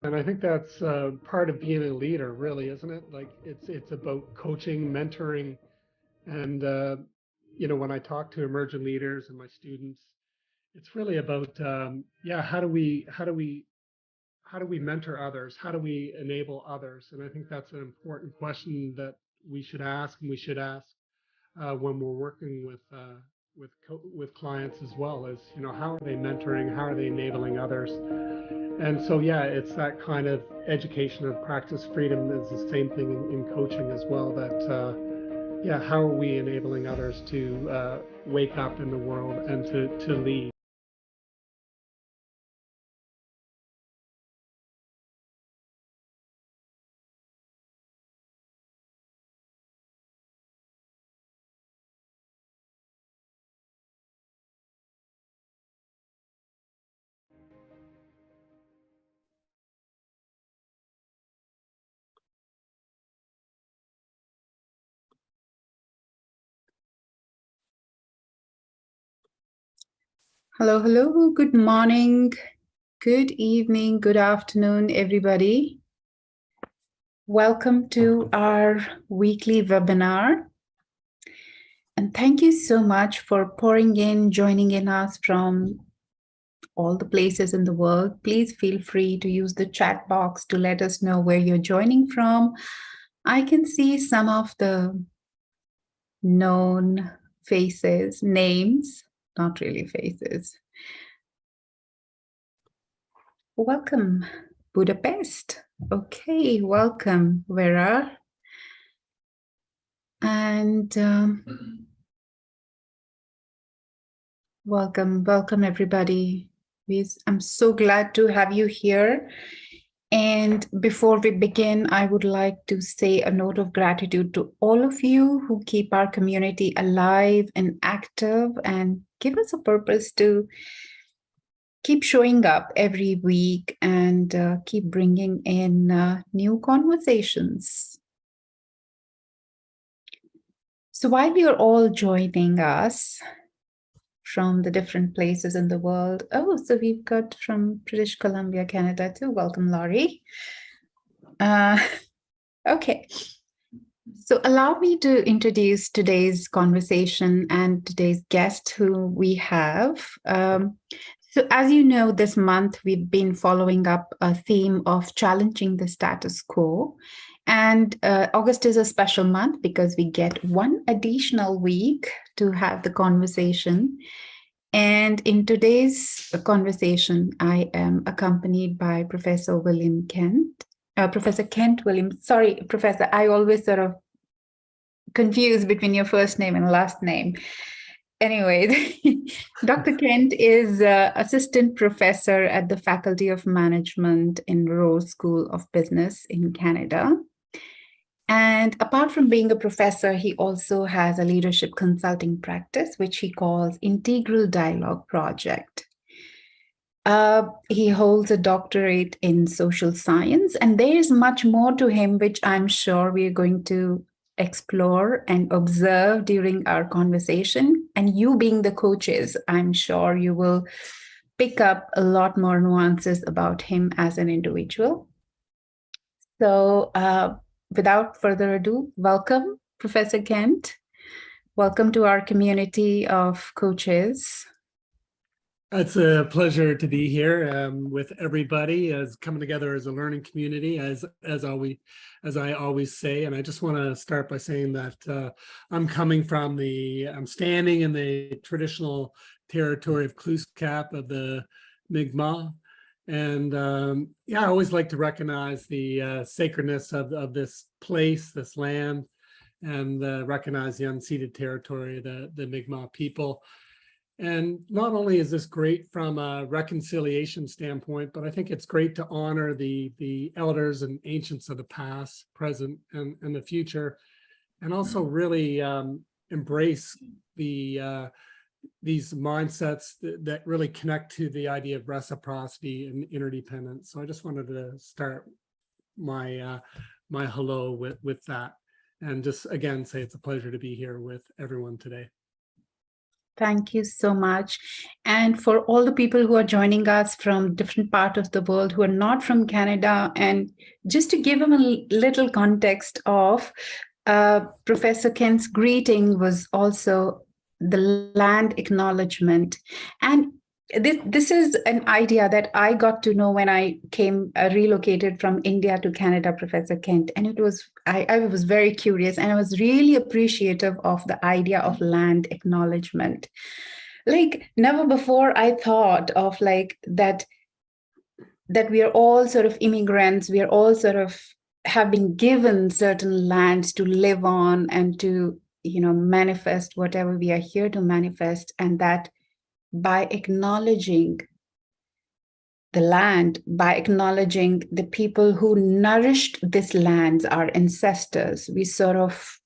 And I think that's part of being a leader, really, isn't it? Like it's about coaching, mentoring, and when I talk to emerging leaders and my students, it's really about yeah, how do we mentor others? How do we enable others? And I think that's an important question that we should ask, and we should ask when we're working with clients as well. Is how are they mentoring? How are they enabling others? And so yeah, it's that kind of education of practice freedom is the same thing in coaching as well. That yeah, how are we enabling others to wake up in the world and to lead? Hello, hello. Good morning, good evening, good afternoon, everybody. Welcome to our weekly webinar. And thank you so much for pouring in, joining in us from all the places in the world. Please feel free to use the chat box to let us know where you're joining from. I can see some of the known faces, names, not really faces. Welcome, Budapest. Okay, welcome, Vera. And welcome everybody. I'm so glad to have you here. And before we begin, I would like to say a note of gratitude to all of you who keep our community alive and active and give us a purpose to keep showing up every week and keep bringing in new conversations. So while you're all joining us from the different places in the world, so we've got from British Columbia, Canada too. Welcome, Laurie. Okay. So allow me to introduce today's conversation and today's guest who we have. So as you know, this month we've been following up a theme of challenging the status quo. And August is a special month because we get one additional week to have the conversation. And in today's conversation, I am accompanied by Professor William Kent. Professor Kent Williams. Sorry, Professor, I always sort of confuse between your first name and last name. Anyways, Dr. Kent is assistant professor at the Faculty of Management in Rose School of Business in Canada. And apart from being a professor, he also has a leadership consulting practice, which he calls Integral Dialogue Project. He holds a doctorate in social science, and there is much more to him, which I'm sure we are going to explore and observe during our conversation. And you being the coaches, I'm sure you will pick up a lot more nuances about him as an individual. So without further ado, welcome, Professor Kent. Welcome to our community of coaches. It's a pleasure to be here with everybody, as coming together as a learning community, as I always say. And I just want to start by saying that I'm standing in the traditional territory of Kluskap of the Mi'kmaq. And yeah, I always like to recognize the sacredness of this place, this land, and recognize the unceded territory, the Mi'kmaq people. And not only is this great from a reconciliation standpoint, but I think it's great to honor the elders and ancients of the past, present, and the future, and also really embrace these mindsets that really connect to the idea of reciprocity and interdependence. So I just wanted to start my my hello with that, and just again say it's a pleasure to be here with everyone today. Thank you so much. And for all the people who are joining us from different parts of the world who are not from Canada, and just to give them a little context of Professor Kent's greeting was also the land acknowledgement. And this is an idea that I got to know when I came relocated from India to Canada, Professor Kent. And it was, I was very curious, and I was really appreciative of the idea of land acknowledgement. Like never before I thought of like that we are all sort of immigrants, we are all sort of have been given certain lands to live on and to, manifest whatever we are here to manifest, and that by acknowledging the land, by acknowledging the people who nourished this land, our ancestors, we sort of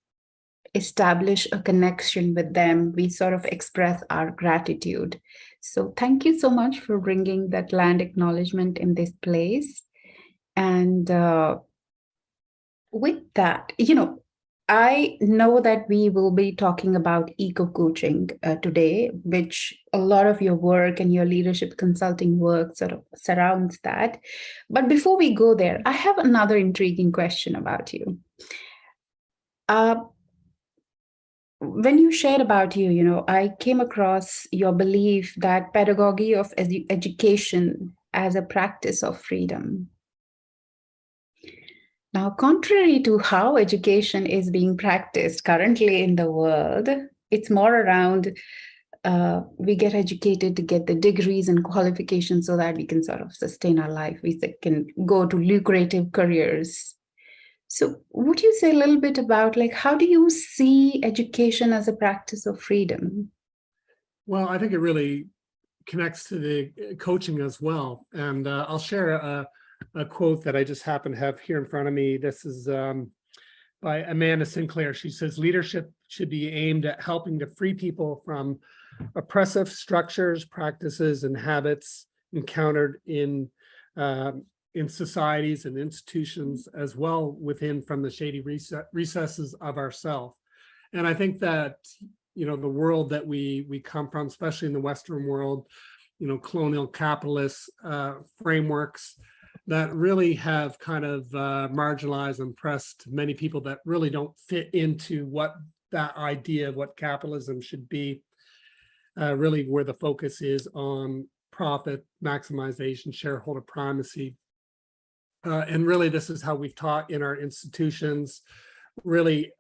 establish a connection with them. We sort of express our gratitude. So thank you so much for bringing that land acknowledgement in this place. And with that, I know that we will be talking about eco-coaching today, which a lot of your work and your leadership consulting work sort of surrounds that. But before we go there, I have another intriguing question about you. When you shared about you, I came across your belief that pedagogy of education as a practice of freedom. Now, contrary to how education is being practiced currently in the world, it's more around we get educated to get the degrees and qualifications so that we can sort of sustain our life. We can go to lucrative careers. So would you say a little bit about like, how do you see education as a practice of freedom? Well, I think it really connects to the coaching as well. And I'll share a quote that I just happen to have here in front of me. This is by Amanda Sinclair. She says, leadership should be aimed at helping to free people from oppressive structures, practices, and habits encountered in societies and institutions, as well within from the shady recesses of ourselves. And I think that, the world that we come from, especially in the Western world, colonial capitalist frameworks that really have kind of marginalized and oppressed many people that really don't fit into what that idea of what capitalism should be, really where the focus is on profit maximization, shareholder primacy. And really, this is how we've taught in our institutions, really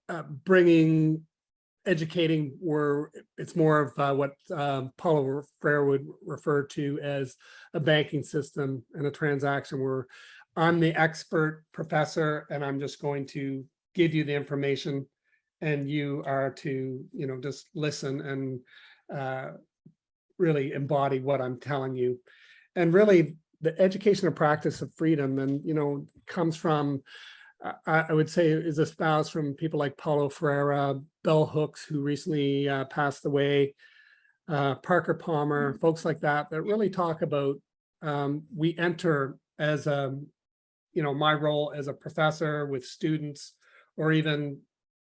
educating where it's more of what Paulo Freire would refer to as a banking system and a transaction where I'm the expert professor and I'm just going to give you the information and you are to, just listen and really embody what I'm telling you. And really, the education and practice of freedom and, comes from, I would say, is espoused from people like Paulo Freire, Bell Hooks, who recently passed away, Parker Palmer, folks like that really talk about, we enter as my role as a professor with students, or even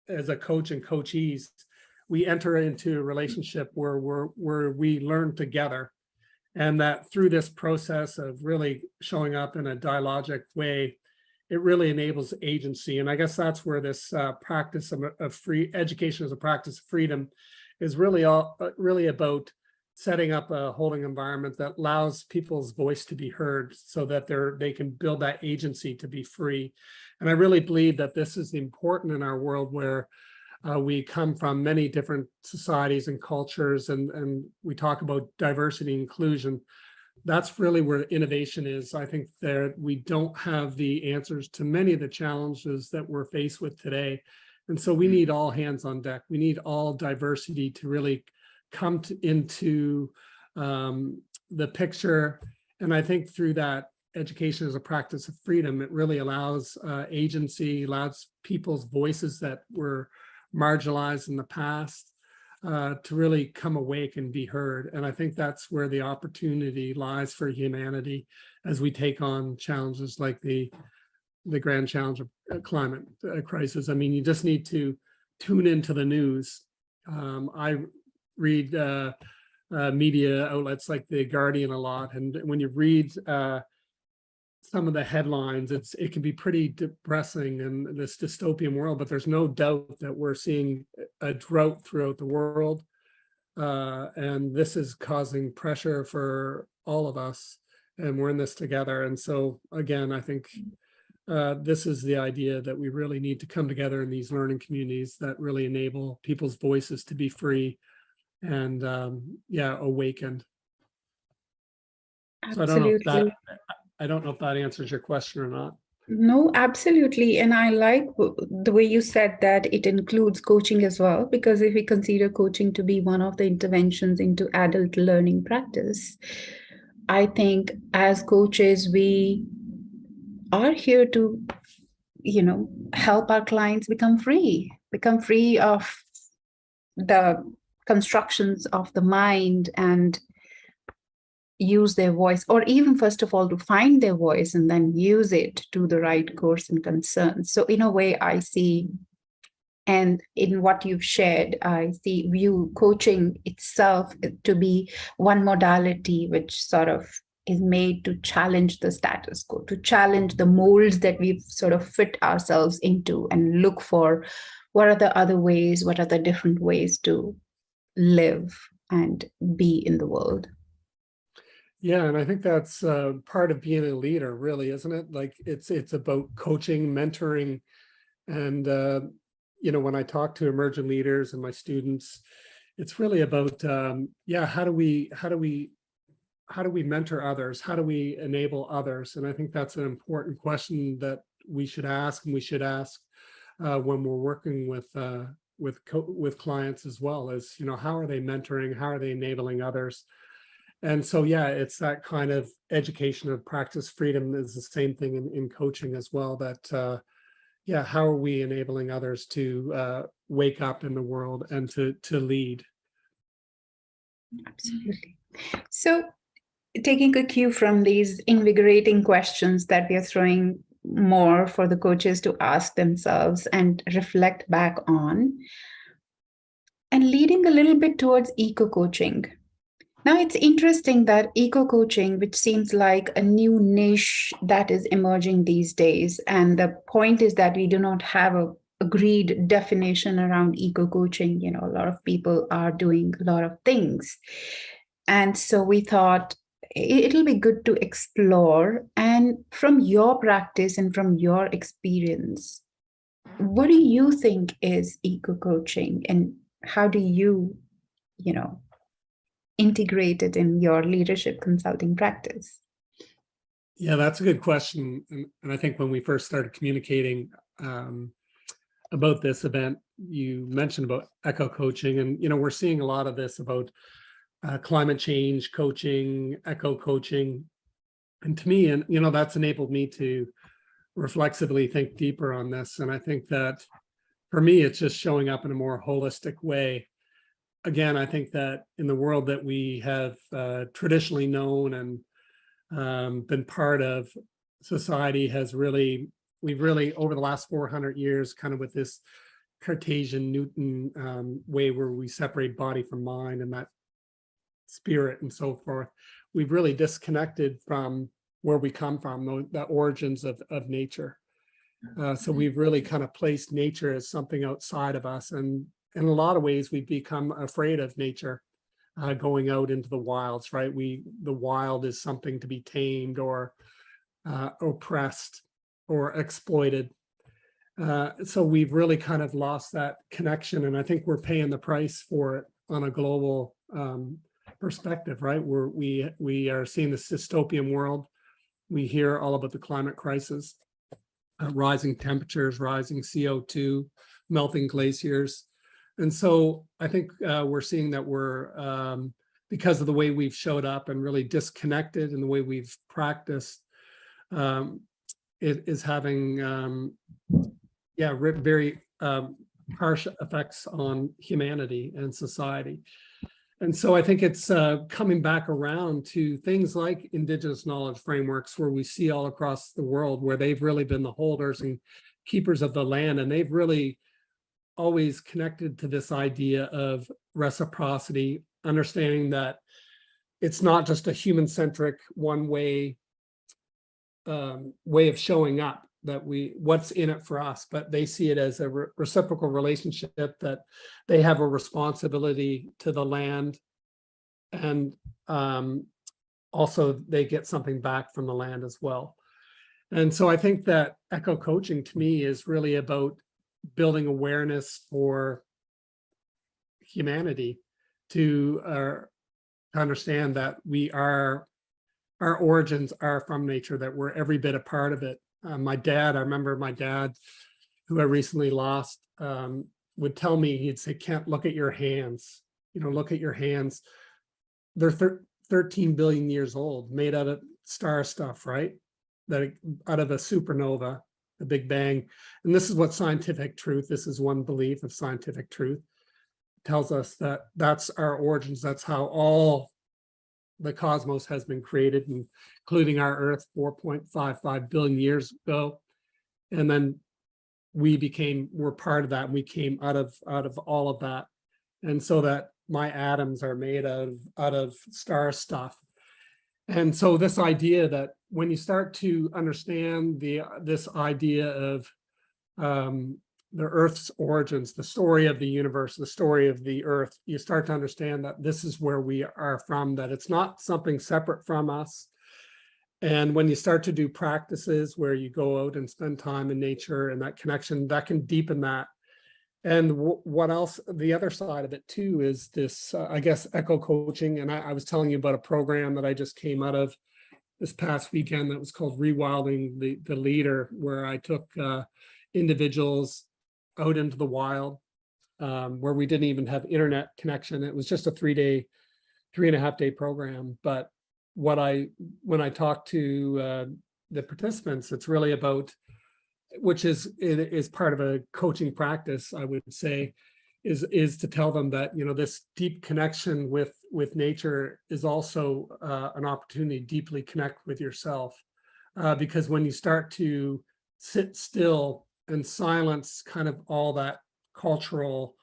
as a coach and coachees, we enter into a relationship where we learn together. And that through this process of really showing up in a dialogic way, it really enables agency. And I guess that's where this practice of free education as a practice of freedom is really about setting up a holding environment that allows people's voice to be heard so that they can build that agency to be free. And I really believe that this is important in our world where we come from many different societies and cultures, and we talk about diversity and inclusion. That's really where innovation is. I think that we don't have the answers to many of the challenges that we're faced with today. And so we need all hands on deck. We need all diversity to really come into the picture. And I think through that, education as a practice of freedom, it really allows agency, allows people's voices that were marginalized in the past to really come awake and be heard. And I think that's where the opportunity lies for humanity as we take on challenges like the grand challenge of climate crisis. I mean, you just need to tune into the news. read media outlets like The Guardian a lot, and when you read some of the headlines, it can be pretty depressing in this dystopian world, but there's no doubt that we're seeing a drought throughout the world. And this is causing pressure for all of us, and we're in this together. And so again, I think this is the idea that we really need to come together in these learning communities that really enable people's voices to be free and awakened. So Absolutely. I don't know if that answers your question or not. No, absolutely. And I like the way you said that it includes coaching as well, because if we consider coaching to be one of the interventions into adult learning practice, I think as coaches, we are here to, help our clients become free of the constructions of the mind and use their voice, or even first of all to find their voice and then use it to the right course and concern. So in a way, I see, and in what you've shared, I view coaching itself to be one modality which sort of is made to challenge the status quo, to challenge the molds that we've sort of fit ourselves into, and look for what are the other ways, what are the different ways to live and be in the world. Yeah, and I think that's part of being a leader, really, isn't it? Like it's about coaching, mentoring, and when I talk to emerging leaders and my students, it's really about how do we mentor others? How do we enable others? And I think that's an important question that we should ask, and we should ask when we're working with clients as well. As how are they mentoring? How are they enabling others? And so, it's that kind of education of practice freedom is the same thing in coaching as well, that, how are we enabling others to wake up in the world and to lead? Absolutely. So taking a cue from these invigorating questions that we are throwing more for the coaches to ask themselves and reflect back on, and leading a little bit towards eco-coaching. Now, it's interesting that eco-coaching, which seems like a new niche that is emerging these days, and the point is that we do not have a agreed definition around eco-coaching. A lot of people are doing a lot of things. And so we thought it'll be good to explore. And from your practice and from your experience, what do you think is eco-coaching, and how do you, integrate it in your leadership consulting practice? Yeah, that's a good question. And I think when we first started communicating about this event, you mentioned about eco coaching, and we're seeing a lot of this about climate change coaching, eco coaching, and to me, and that's enabled me to reflexively think deeper on this. And I think that for me, it's just showing up in a more holistic way. Again, I think that in the world that we have traditionally known and been part of, society we've really over the last 400 years, kind of with this Cartesian Newton way where we separate body from mind and that spirit and so forth, we've really disconnected from where we come from, the origins of nature. So we've really kind of placed nature as something outside of us, and in a lot of ways, we've become afraid of nature, going out into the wilds, right? The wild is something to be tamed or oppressed or exploited. So we've really kind of lost that connection, and I think we're paying the price for it on a global perspective, right? We are seeing this dystopian world. We hear all about the climate crisis, rising temperatures, rising CO2, melting glaciers. And so I think we're seeing that we're, because of the way we've showed up and really disconnected and the way we've practiced, it is having, very harsh effects on humanity and society. And so I think it's coming back around to things like Indigenous knowledge frameworks, where we see all across the world where they've really been the holders and keepers of the land, and they've really always connected to this idea of reciprocity, understanding that it's not just a human-centric one-way way of showing up, that what's in it for us, but they see it as a reciprocal relationship, that they have a responsibility to the land, and also they get something back from the land as well. And so I think that eco coaching to me is really about building awareness for humanity to understand that our origins are from nature, that we're every bit a part of it. I remember my dad, who I recently lost, would tell me, he'd say, "Kent, look at your hands, look at your hands. They're 13 billion years old, made out of star stuff, right? Out of a supernova, the Big Bang." And this is what scientific truth, this is one belief of scientific truth, tells us, that that's our origins. That's how all the cosmos has been created, including our Earth 4.55 billion years ago. And then we're part of that, and we came out of all of that. And so that my atoms are made out of star stuff. And so this idea that when you start to understand this idea of the Earth's origins, the story of the universe, the story of the Earth, you start to understand that this is where we are from, that it's not something separate from us. And when you start to do practices where you go out and spend time in nature, and that connection, that can deepen that. And what else, the other side of it too, is this, I guess, eco coaching. And I was telling you about a program that I just came out of this past weekend that was called Rewilding the Leader, where I took individuals out into the wild, where we didn't even have internet connection. It was just a 3.5 day program. But when I talked to the participants, it's really about, which is part of a coaching practice, I would say, is to tell them that, this deep connection with nature is also an opportunity to deeply connect with yourself. Because when you start to sit still and silence kind of all that cultural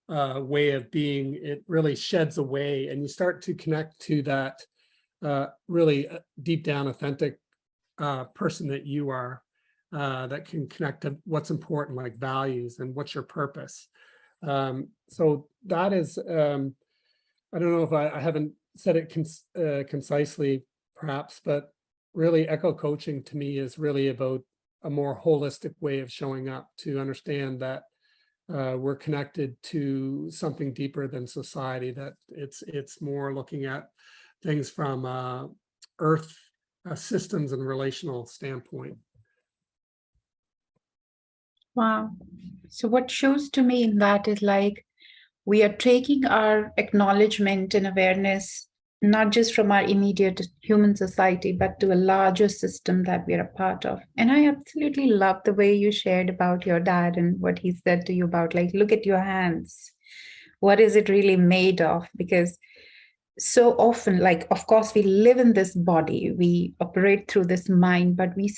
way of being, it really sheds away, and you start to connect to that really deep down, authentic person that you are, that can connect to what's important, like values and what's your purpose. So that is, I don't know if I haven't said it concisely, perhaps, but really eco coaching to me is really about a more holistic way of showing up, to understand that we're connected to something deeper than society, that it's more looking at things from Earth systems and relational standpoint. Wow. So what shows to me in that is like we are taking our acknowledgement and awareness not just from our immediate human society, but to a larger system that we are a part of. And I absolutely love the way you shared about your dad and what he said to you about, like, look at your hands. What is it really made of? Because so often, like, of course, we live in this body, we operate through this mind, but we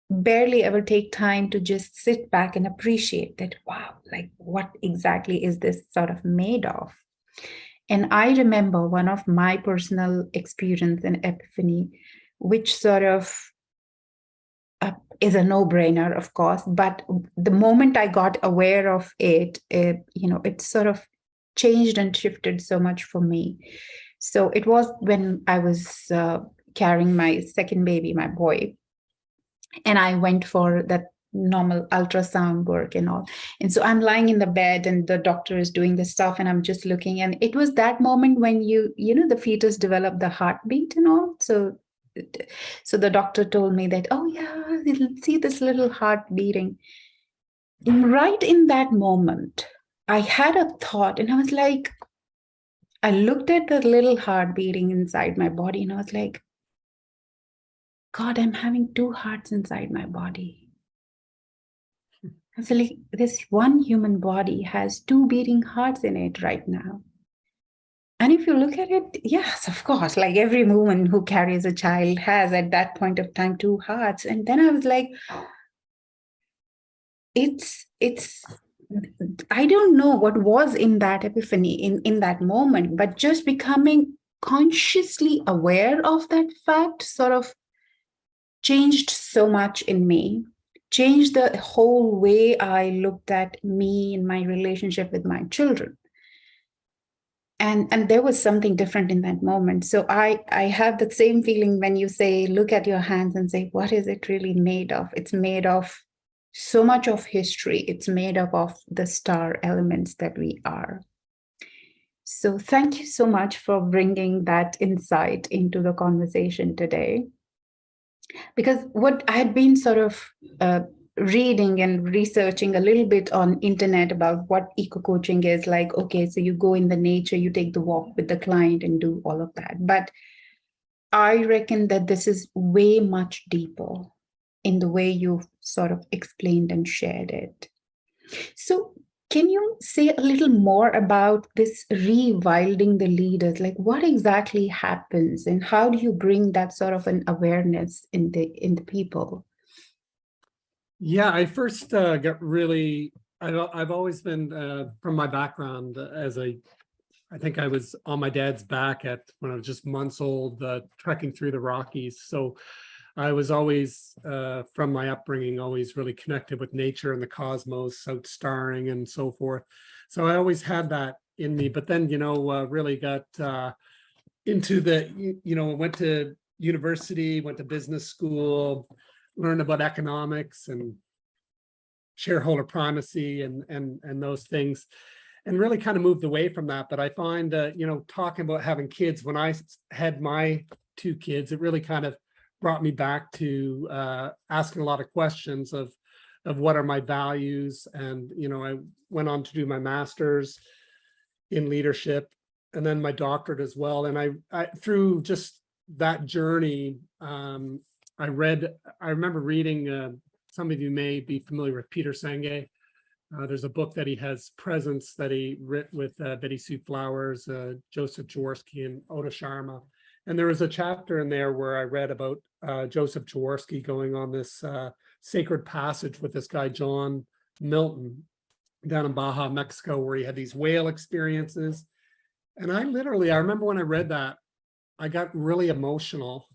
barely ever take time to just sit back and appreciate that, wow, like, what exactly is this sort of made of? And I remember one of my personal experience and epiphany, which sort of is a no-brainer, of course, but the moment I got aware of it, it sort of changed and shifted so much for me. So it was when I was carrying my second baby, my boy, and I went for that normal ultrasound work and all. And so I'm lying in the bed and the doctor is doing the stuff and I'm just looking. And it was that moment when the fetus developed the heartbeat and all. So the doctor told me that, oh yeah, see this little heart beating. And right in that moment, I had a thought and I was like, I looked at the little heart beating inside my body and I was like, God, I'm having two hearts inside my body. So like this one human body has two beating hearts in it right now. And if you look at it, yes, of course, like every woman who carries a child has at that point of time two hearts. And then I was like, it's I don't know what was in that epiphany in that moment, but just becoming consciously aware of that fact sort of changed so much in me, changed the whole way I looked at me and my relationship with my children. And there was something different in that moment. So I have the same feeling when you say, look at your hands and say, what is it really made of? It's made of so much of history. It's made up of the star elements that we are. So thank you so much for bringing that insight into the conversation today. Because what I had been sort of reading and researching a little bit on internet about what eco coaching is, like, okay, so you go in the nature, you take the walk with the client and do all of that. But I reckon that this is way much deeper in the way you sort of explained and shared it. So can you say a little more about this rewilding the leaders? Like, what exactly happens and how do you bring that sort of an awareness in the people? Yeah, I first got really, I've always been, from my background I think I was on my dad's back when I was just months old, trekking through the Rockies. So I was always, from my upbringing, always really connected with nature and the cosmos, out starring and so forth. So I always had that in me, but then, really got into went to university, went to business school, learned about economics and shareholder primacy and those things, and really kind of moved away from that. But I find, talking about having kids, when I had my two kids, it really kind of brought me back to asking a lot of questions of what are my values. And, I went on to do my master's in leadership and then my doctorate as well. And I through just that journey, I remember reading, some of you may be familiar with Peter Senge. There's a book that he has, Presence, that he wrote with Betty Sue Flowers, Joseph Jaworski, and Oda Sharma. And there was a chapter in there where I read about Joseph Jaworski going on this sacred passage with this guy, John Milton, down in Baja, Mexico, where he had these whale experiences. And I remember when I read that, I got really emotional.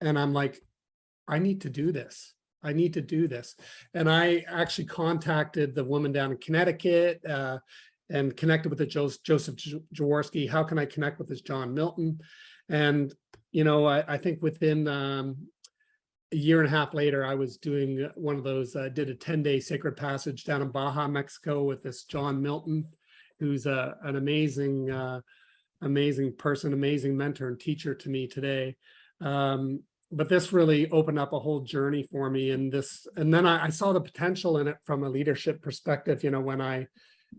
And I'm like, I need to do this. I need to do this. And I actually contacted the woman down in Connecticut and connected with the Joseph Jaworski. How can I connect with this John Milton? And, I think within a year and a half later, I was doing one of those, did a 10-day sacred passage down in Baja, Mexico with this John Milton, who's an amazing, amazing person, amazing mentor and teacher to me today. But this really opened up a whole journey for me. And then I saw the potential in it from a leadership perspective, when I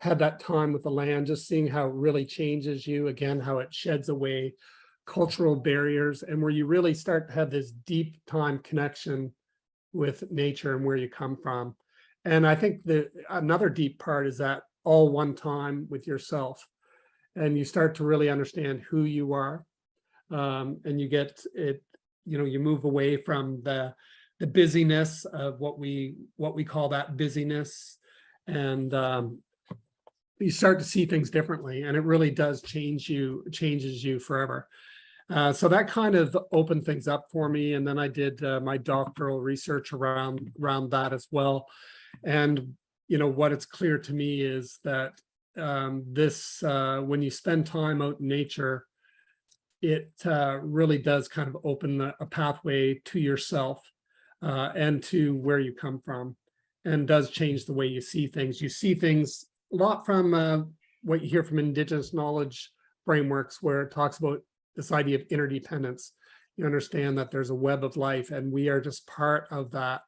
had that time with the land, just seeing how it really changes you, again, how it sheds away cultural barriers, and where you really start to have this deep time connection with nature and where you come from. And I think another deep part is that all one time with yourself, and you start to really understand who you are, and you get it. You move away from the busyness of what we call that busyness, and you start to see things differently, and it really does changes you forever. So that kind of opened things up for me, and then I did my doctoral research around that as well. And what it's clear to me is that when you spend time out in nature, it really does kind of open a pathway to yourself and to where you come from, and does change the way you see things. You see things a lot from what you hear from indigenous knowledge frameworks, where it talks about this idea of interdependence. You understand that there's a web of life and we are just part of that.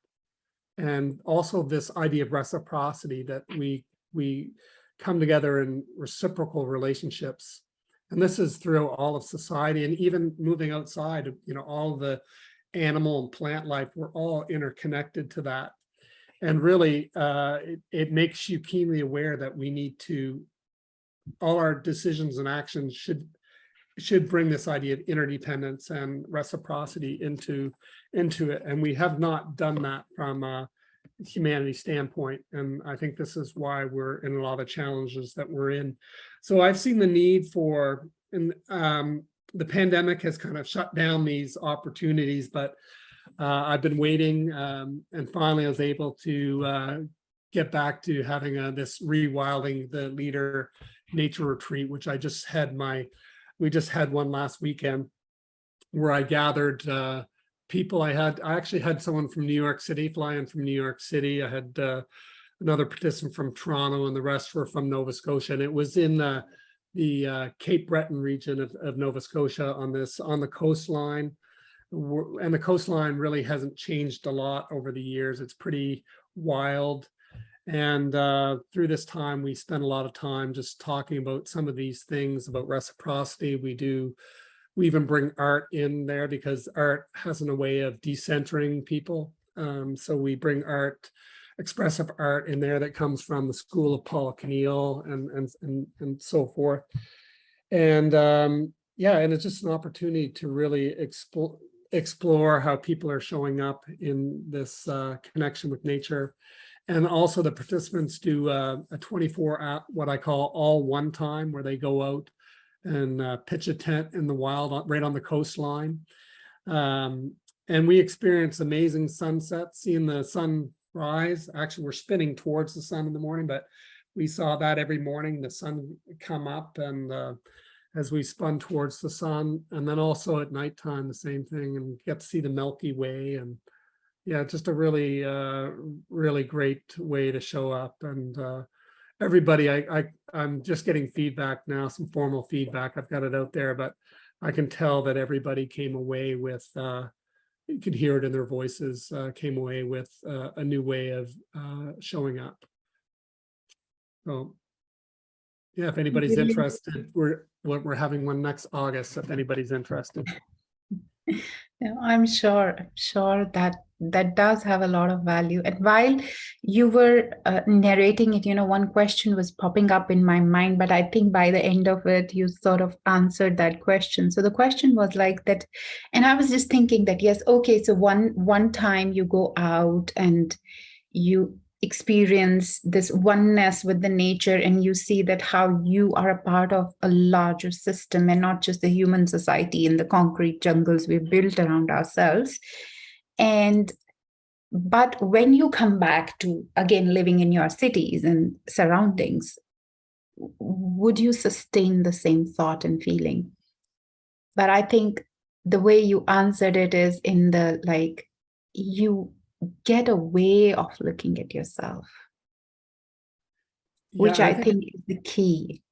And also this idea of reciprocity, that we come together in reciprocal relationships. And this is through all of society, and even moving outside, all the animal and plant life, we're all interconnected to that. And really, it makes you keenly aware that we need to, all our decisions and actions should bring this idea of interdependence and reciprocity into it. And we have not done that from humanity standpoint. And I think this is why we're in a lot of challenges that we're in. So I've seen the need for, and the pandemic has kind of shut down these opportunities, but I've been waiting, and finally I was able to get back to having this Rewilding the Leader nature retreat, which we just had one last weekend where I gathered people. I actually had someone from New York City fly in from New York City. I had another participant from Toronto, and the rest were from Nova Scotia. And it was in the Cape Breton region of Nova Scotia on the coastline. And the coastline really hasn't changed a lot over the years. It's pretty wild. And through this time, we spent a lot of time just talking about some of these things about reciprocity. We even bring art in there because art has a way of decentering people. So we bring expressive art in there that comes from the school of Paul Keneal and so forth. And yeah, and it's just an opportunity to really explore how people are showing up in this connection with nature. And also the participants do a 24-hour, what I call all one time, where they go out and pitch a tent in the wild right on the coastline. And we experience amazing sunsets, seeing the sun rise. Actually, we're spinning towards the sun in the morning, but we saw that every morning, the sun come up, and as we spun towards the sun, and then also at nighttime, the same thing, and get to see the Milky Way. And yeah, just a really, really great way to show up. And everybody, I'm just getting feedback now, some formal feedback. I've got it out there, but I can tell that everybody came away with, you could hear it in their voices, came away with a new way of showing up. So yeah, if anybody's interested, we're having one next August, if anybody's interested. Yeah, I'm sure that does have a lot of value. And while you were narrating it, one question was popping up in my mind, but I think by the end of it, you sort of answered that question. So the question was like that, and I was just thinking that, yes, okay, so one time you go out and you experience this oneness with the nature, and you see that how you are a part of a larger system and not just the human society in the concrete jungles we've built around ourselves. But when you come back to, again, living in your cities and surroundings, would you sustain the same thought and feeling? But I think the way you answered it is in the, like, you get a way of looking at yourself, which I think is the key.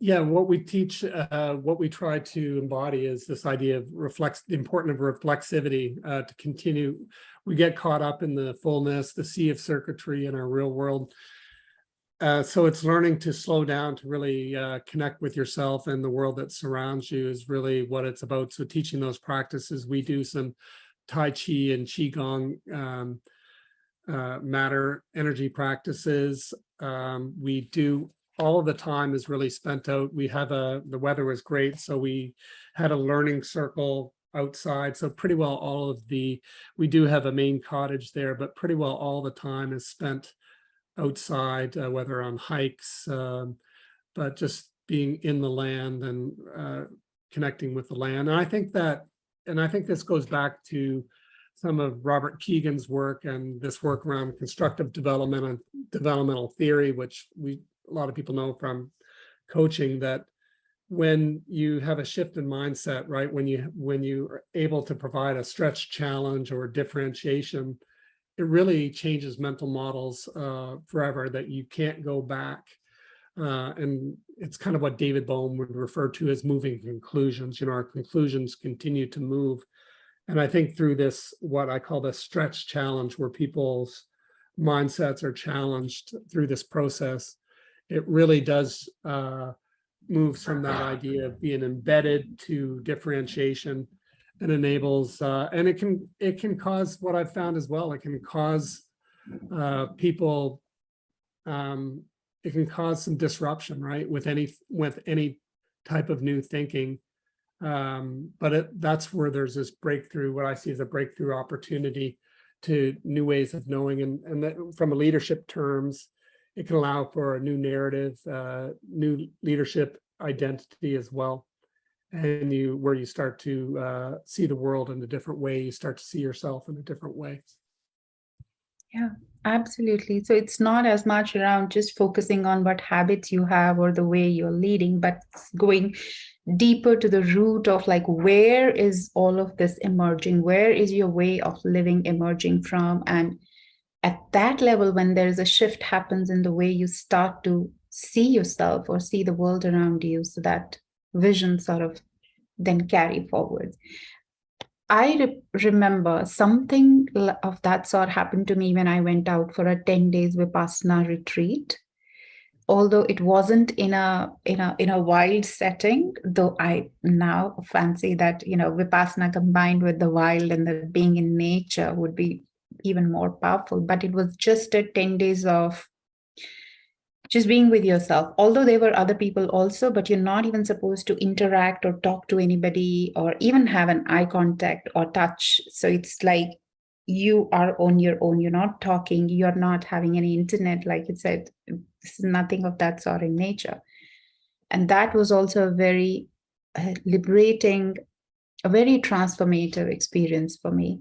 Yeah, what we teach, what we try to embody is this idea of the importance of reflexivity to continue. We get caught up in the fullness, the sea of circuitry in our real world. So it's learning to slow down, to really connect with yourself and the world that surrounds you is really what it's about. So teaching those practices, we do some Tai Chi and Qigong matter energy practices. We do all of the time is really spent out. We have the weather was great, so we had a learning circle outside. So pretty well we do have a main cottage there, but pretty well all the time is spent outside, whether on hikes, but just being in the land and connecting with the land. And I think this goes back to some of Robert Keegan's work and this work around constructive development and developmental theory, which a lot of people know from coaching, that when you have a shift in mindset, right, when you are able to provide a stretch challenge or differentiation, it really changes mental models forever, that you can't go back. And it's kind of what David Bohm would refer to as moving conclusions. Our conclusions continue to move. And I think through this, what I call the stretch challenge, where people's mindsets are challenged through this process, it really does moves from that idea of being embedded to differentiation, and enables, and it can cause, what I've found as well, it can cause people, it can cause some disruption, right, with any type of new thinking. But that's where there's this breakthrough, what I see as a breakthrough opportunity to new ways of knowing, and that from a leadership terms, it can allow for a new narrative, new leadership identity as well. And where you start to see the world in a different way, you start to see yourself in a different way. Yeah, absolutely. So it's not as much around just focusing on what habits you have or the way you're leading, but going deeper to the root of like, where is all of this emerging? Where is your way of living emerging from? And at that level, when there's a shift happens in the way you start to see yourself or see the world around you, so that vision sort of then carry forward. I remember something of that sort happened to me when I went out for a 10 days Vipassana retreat. Although it wasn't in a wild setting, though I now fancy that, Vipassana combined with the wild and the being in nature would be even more powerful. But it was just a 10 days of just being with yourself, although there were other people also, but you're not even supposed to interact or talk to anybody or even have an eye contact or touch. So it's like you are on your own. You're not talking. You're not having any internet, like you said. This is nothing of that sort in nature. And that was also a very liberating, a very transformative experience for me.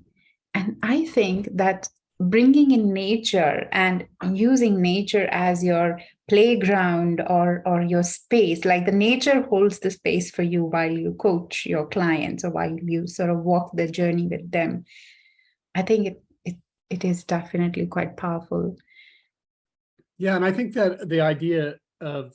And I think that bringing in nature and using nature as your playground or your space, like the nature holds the space for you while you coach your clients or while you sort of walk the journey with them. I think it is definitely quite powerful. Yeah, and I think that the idea of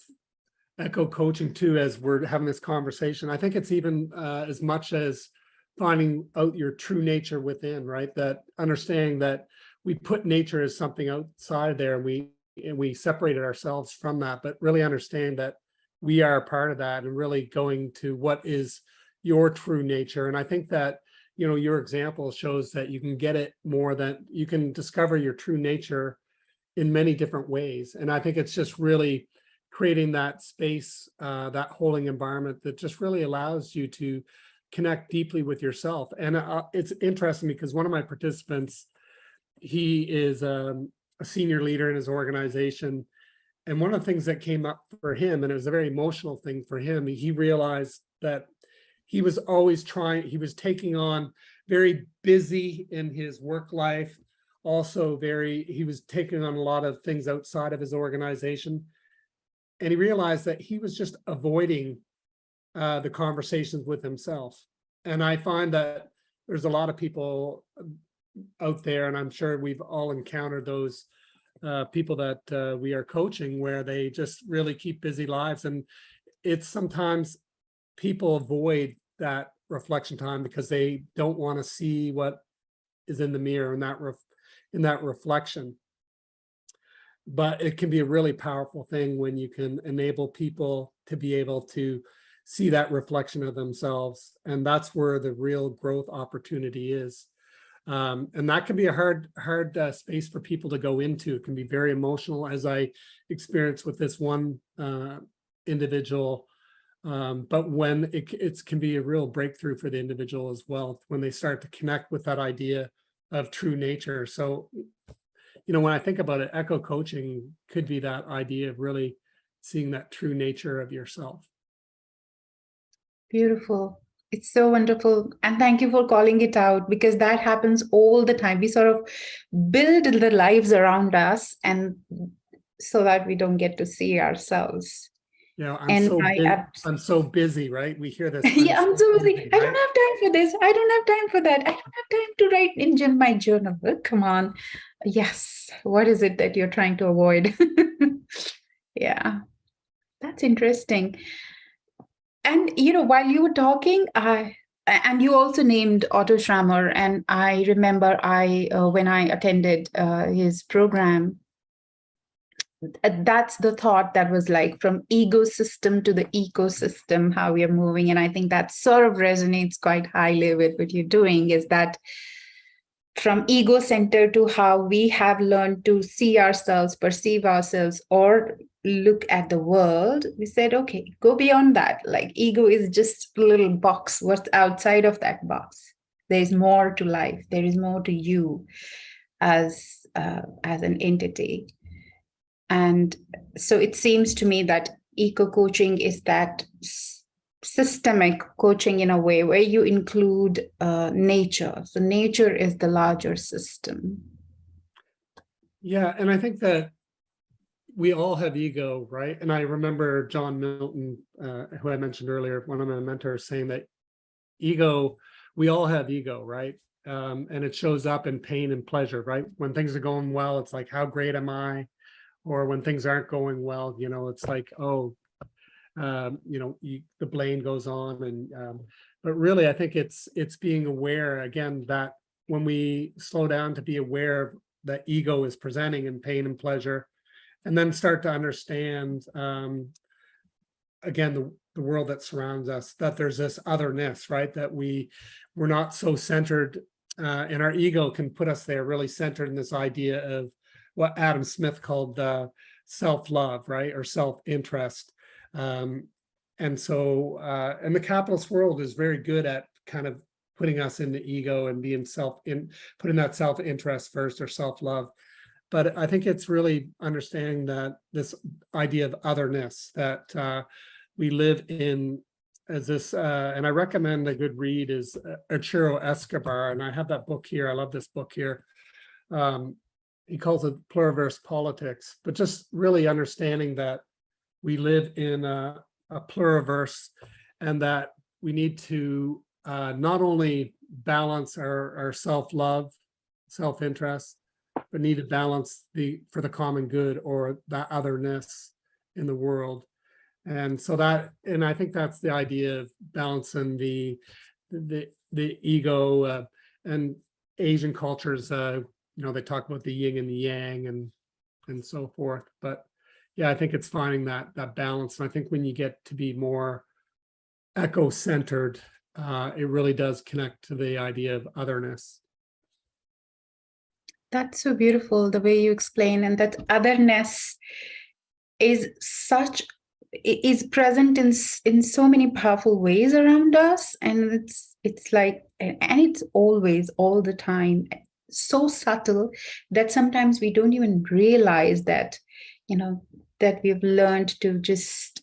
echo coaching too, as we're having this conversation, I think it's even as much as finding out your true nature within, right? That understanding that we put nature as something outside there, and we separated ourselves from that, but really understand that we are a part of that, and really going to what is your true nature. And I think that, your example shows that you can get it more than you can discover your true nature in many different ways. And I think it's just really creating that space, that holding environment that just really allows you to connect deeply with yourself. And it's interesting because one of my participants, he is a senior leader in his organization. And one of the things that came up for him, and it was a very emotional thing for him, he realized that he was always he was taking on, very busy in his work life, also he was taking on a lot of things outside of his organization. And he realized that he was just avoiding the conversations with himself. And I find that there's a lot of people out there, and I'm sure we've all encountered those people that we are coaching, where they just really keep busy lives. And it's sometimes people avoid that reflection time because they don't want to see what is in the mirror in that reflection. But it can be a really powerful thing when you can enable people to be able to see that reflection of themselves. And that's where the real growth opportunity is. And that can be a hard space for people to go into. It can be very emotional, as I experienced with this one individual. But when it can be a real breakthrough for the individual as well, when they start to connect with that idea of true nature. So, when I think about it, echo coaching could be that idea of really seeing that true nature of yourself. Beautiful. It's so wonderful. And thank you for calling it out, because that happens all the time. We sort of build the lives around us, and so that we don't get to see ourselves. I'm so busy, right? We hear this. Yeah, I'm so busy. I don't have time for this. I don't have time for that. I don't have time to write in my journal. Oh, come on. Yes. What is it that you're trying to avoid? Yeah, that's interesting. And, while you were talking, and you also named Otto Schrammer, and I remember when I attended his program, that's the thought that was like, from ecosystem to the ecosystem, how we are moving. And I think that sort of resonates quite highly with what you're doing, is that from ego center to how we have learned to see ourselves, perceive ourselves, or look at the world. We said, okay, go beyond that. Like, ego is just a little box. What's outside of that box? There's more to life. There is more to you. as an entity. And so it seems to me that eco-coaching is that systemic coaching in a way where you include nature. So nature is the larger system. Yeah, and I think that we all have ego, right? And I remember John Milton, who I mentioned earlier, one of my mentors, saying that ego, we all have ego, right? And it shows up in pain and pleasure, right? When things are going well, it's like, how great am I? Or when things aren't going well, it's like, oh, the blame goes on. And but really, I think it's being aware again that when we slow down to be aware of that ego is presenting in pain and pleasure, and then start to understand again the world that surrounds us, that there's this otherness, right? That we're not so centered, and our ego can put us there really centered in this idea of what Adam Smith called self-love, right? Or self-interest. And so, and the capitalist world is very good at kind of putting us into ego and being putting that self-interest first or self-love. But I think it's really understanding that this idea of otherness that we live in as this, and I recommend a good read is Arturo Escobar, and I have that book here. I love this book here. He calls it pluriverse politics, but just really understanding that we live in a pluriverse and that we need to not only balance our self-love, self-interest, but need to balance for the common good or that otherness in the world. And so and I think that's the idea of balancing the ego, and Asian cultures, they talk about the yin and the yang and so forth. But yeah, I think it's finding that balance. And I think when you get to be more echo-centered, it really does connect to the idea of otherness. That's so beautiful, the way you explain, and that otherness is present in so many powerful ways around us, and it's like, and it's always, all the time, so subtle that sometimes we don't even realize that that we've learned to just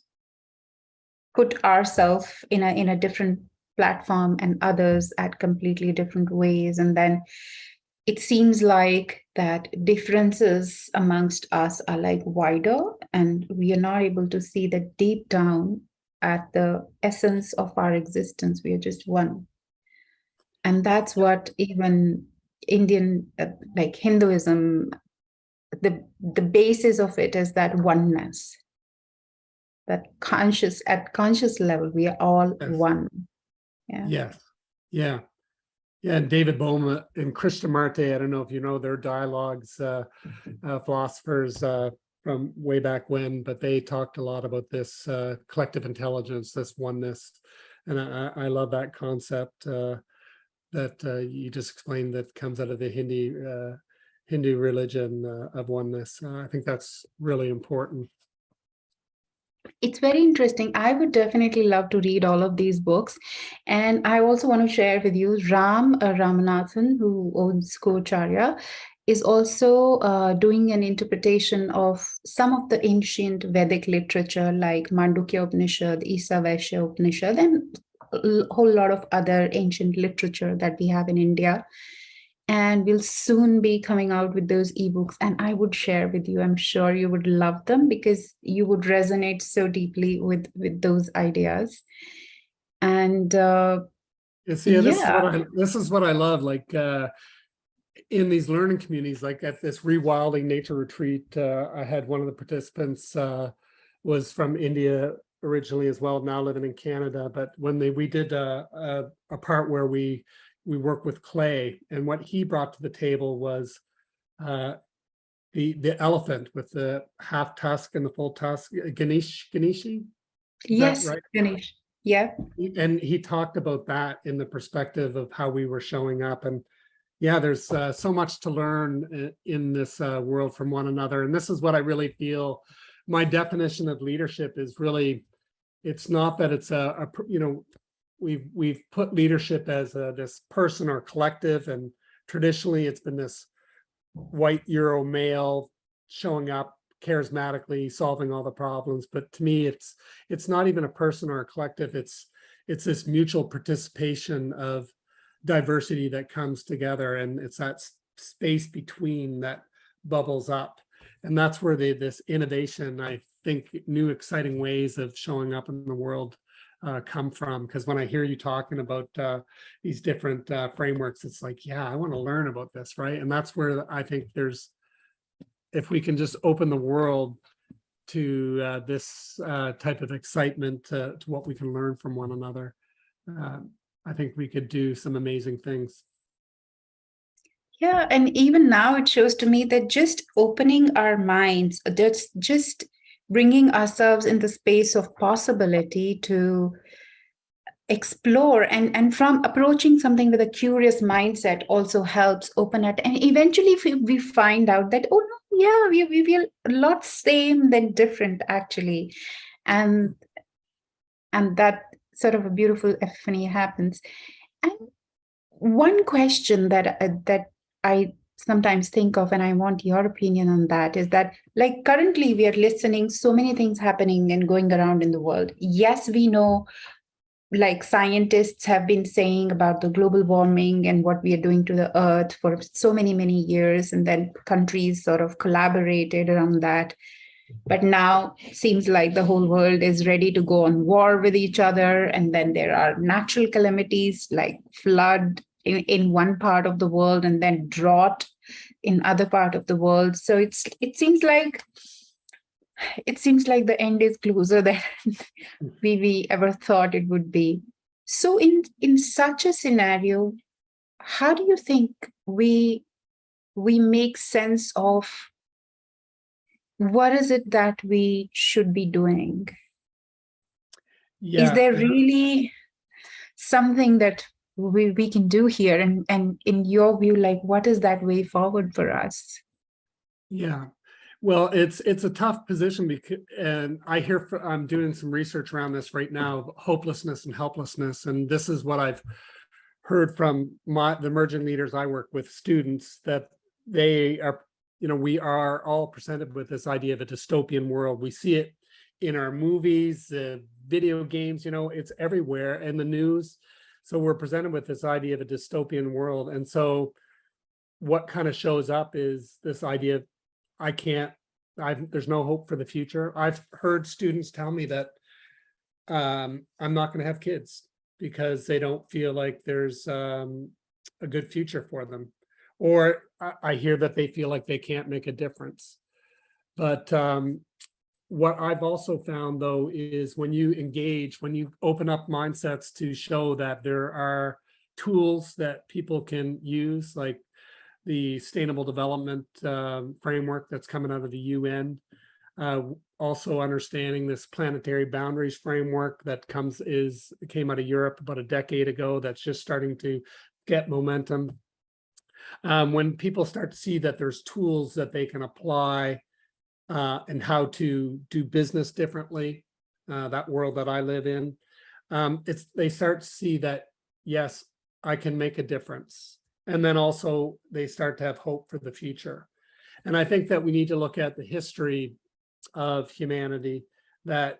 put ourselves in a different platform and others at completely different ways, and then it seems like that differences amongst us are like wider, and we are not able to see that deep down at the essence of our existence, we are just one. And that's what even Indian, like Hinduism, the basis of it is that oneness, that at conscious level, we are all one. Yeah. Yes. Yeah. Yeah, and David Bohm and Krishnamurti, I don't know if you know their dialogues, philosophers from way back when, but they talked a lot about this collective intelligence, this oneness. And I love that concept that you just explained, that comes out of the Hindu religion of oneness. I think that's really important. It's very interesting. I would definitely love to read all of these books. And I also want to share with you Ramanathan, who owns Coacharya, is also doing an interpretation of some of the ancient Vedic literature like Mandukya Upanishad, Isavasya Upanishad, and a whole lot of other ancient literature that we have in India. And we'll soon be coming out with those ebooks, and I would share with you. I'm sure you would love them because you would resonate so deeply with those ideas. And This is what I love. Like in these learning communities, like at this Rewilding nature retreat, I had one of the participants was from India originally as well, now living in Canada. But when we did a part where we work with clay, and what he brought to the table was the elephant with the half tusk and the full tusk, Ganeshi. Yes, right? Ganesh. Yeah. And he talked about that in the perspective of how we were showing up. And yeah, there's so much to learn in this world from one another. And this is what I really feel my definition of leadership is really, it's not that it's we've put leadership as this person or collective, and traditionally it's been this white Euro male showing up charismatically, solving all the problems. But to me, it's not even a person or a collective. It's this mutual participation of diversity that comes together, and it's that space between that bubbles up. And that's where this innovation, I think, new exciting ways of showing up in the world come from. Because when I hear you talking about these different frameworks, it's like, yeah, I want to learn about this, right? And that's where I think there's, if we can just open the world to this type of excitement, to what we can learn from one another, I think we could do some amazing things. Yeah, and even now it shows to me that just opening our minds, that's just bringing ourselves in the space of possibility to explore, and from approaching something with a curious mindset also helps open it. And eventually we find out that, oh no, yeah, we feel a lot same than different actually. And that sort of a beautiful epiphany happens. And one question that I sometimes think of, and I want your opinion on that, is that, like, currently we are listening so many things happening and going around in the world. Yes, we know, like, scientists have been saying about the global warming and what we are doing to the earth for so many years, and then countries sort of collaborated around that. But now it seems like the whole world is ready to go on war with each other, and then there are natural calamities like flood in one part of the world and then drought in other part of the world. So it seems like the end is closer than we ever thought it would be. So in such a scenario, how do you think we make sense of what is it that we should be doing? Yeah. Is there really something that we can do here? And in your view, like, what is that way forward for us? Yeah. Well, it's a tough position because, and I'm doing some research around this right now, hopelessness and helplessness. And this is what I've heard from the emerging leaders I work with, students, that they are, we are all presented with this idea of a dystopian world. We see it in our movies, video games, it's everywhere, and the news. So we're presented with this idea of a dystopian world. And so what kind of shows up is this idea of, there's no hope for the future. I've heard students tell me that I'm not going to have kids because they don't feel like there's a good future for them. Or I hear that they feel like they can't make a difference. But what I've also found, though, is when you open up mindsets to show that there are tools that people can use, like the Sustainable Development Framework that's coming out of the UN, also understanding this planetary boundaries framework that came out of Europe about a decade ago, that's just starting to get momentum. When people start to see that there's tools that they can apply and how to do business differently, that world that I live in, they start to see that, yes, I can make a difference. And then also they start to have hope for the future. And I think that we need to look at the history of humanity, that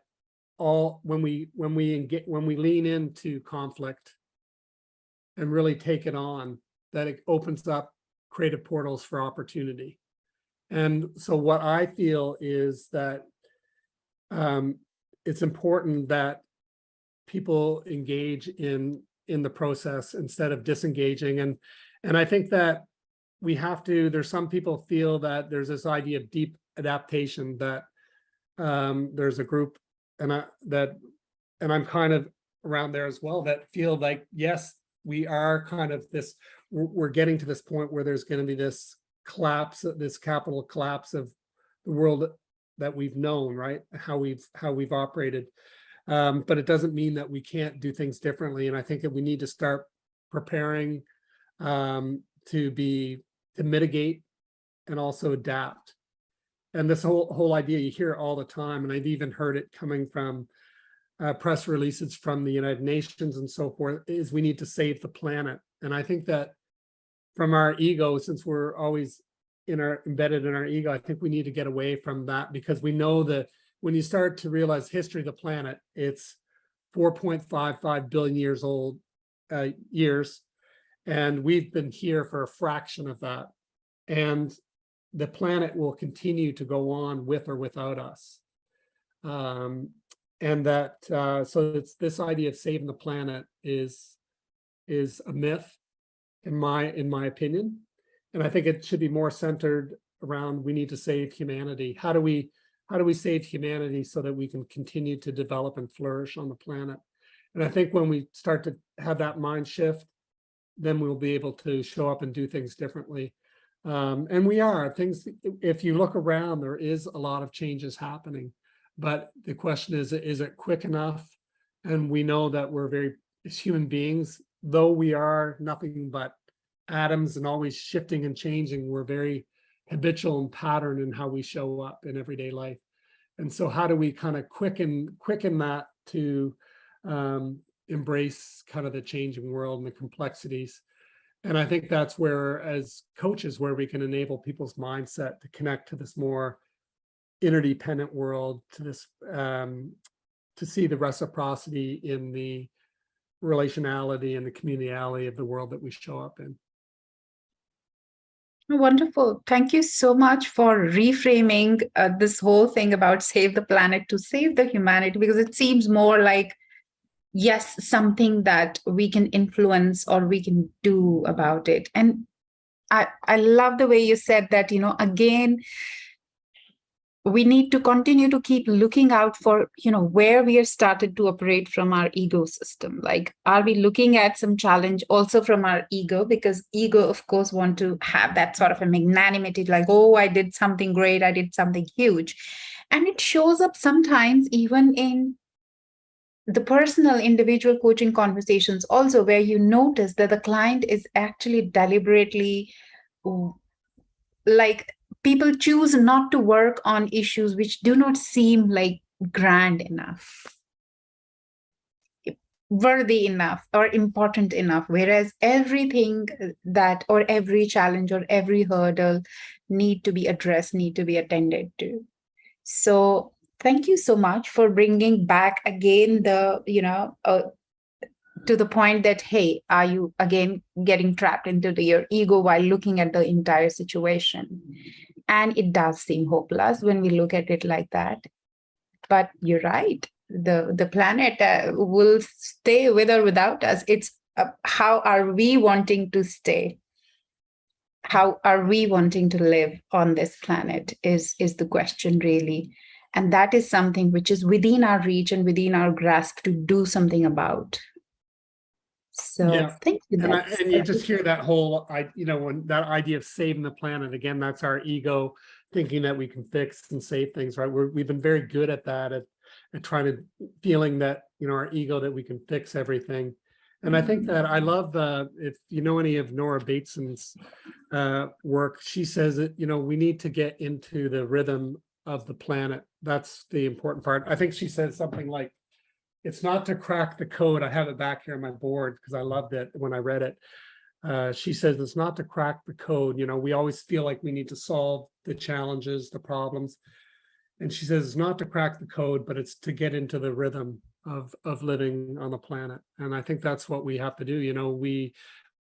when we lean into conflict and really take it on, that it opens up creative portals for opportunity. And so what I feel is that it's important that people engage in the process instead of disengaging. And I think that there's some people feel that there's this idea of deep adaptation, that there's a group, and I'm kind of around there as well, that feel like, yes, we are kind of we're getting to this point where there's going to be this collapse, this capital collapse of the world that we've known, right? How we've operated. But it doesn't mean that we can't do things differently. And I think that we need to start preparing to mitigate and also adapt. And this whole idea, you hear it all the time, and I've even heard it coming from press releases from the United Nations and so forth, is we need to save the planet. And I think that from our ego, since we're always embedded in our ego. I think we need to get away from that, because we know that when you start to realize history of the planet, it's 4.55 billion years old, years, and we've been here for a fraction of that. And the planet will continue to go on with or without us. And that, so it's this idea of saving the planet is a myth, in my opinion. And I think it should be more centered around, we need to save humanity. How do we save humanity so that we can continue to develop and flourish on the planet? And I think when we start to have that mind shift, then we'll be able to show up and do things differently. And we are. Things, if you look around, there is a lot of changes happening. But the question is it quick enough? And we know that we're as human beings, though we are nothing but atoms and always shifting and changing, we're very habitual and patterned in how we show up in everyday life. And so how do we kind of quicken that to embrace kind of the changing world and the complexities? And I think that's where, as coaches, where we can enable people's mindset to connect to this more interdependent world, to this, to see the reciprocity in the relationality and the communality of the world that we show up in. Wonderful. Thank you so much for reframing this whole thing about save the planet to save the humanity, because it seems more like, yes, something that we can influence or we can do about it. And I love the way you said that, again, we need to continue to keep looking out for, where we are started to operate from our ego system. Like, are we looking at some challenge also from our ego? Because ego, of course, want to have that sort of a magnanimity, like, oh, I did something great, I did something huge. And it shows up sometimes even in the personal individual coaching conversations also, where you notice that the client is actually deliberately, like, people choose not to work on issues which do not seem like grand enough, worthy enough, or important enough, whereas everything that, or every challenge or every hurdle need to be addressed, need to be attended to. So thank you so much for bringing back again the, to the point that, hey, are you again getting trapped into your ego while looking at the entire situation? And it does seem hopeless when we look at it like that. But you're right. The planet will stay with or without us. It's how are we wanting to stay? How are we wanting to live on this planet is the question, really. And that is something which is within our reach and within our grasp to do something about. So yeah. thank you. And you just hear that whole, when that idea of saving the planet, again, that's our ego thinking that we can fix and save things, right? We've been very good at that, at trying to, feeling that, our ego, that we can fix everything. And I think that I love, if you know any of Nora Bateson's work, she says that, we need to get into the rhythm of the planet. That's the important part. I think she says something like, it's not to crack the code. I have it back here on my board because I loved it when I read it. She says it's not to crack the code. We always feel like we need to solve the challenges, the problems. And she says it's not to crack the code, but it's to get into the rhythm of living on the planet. And I think that's what we have to do.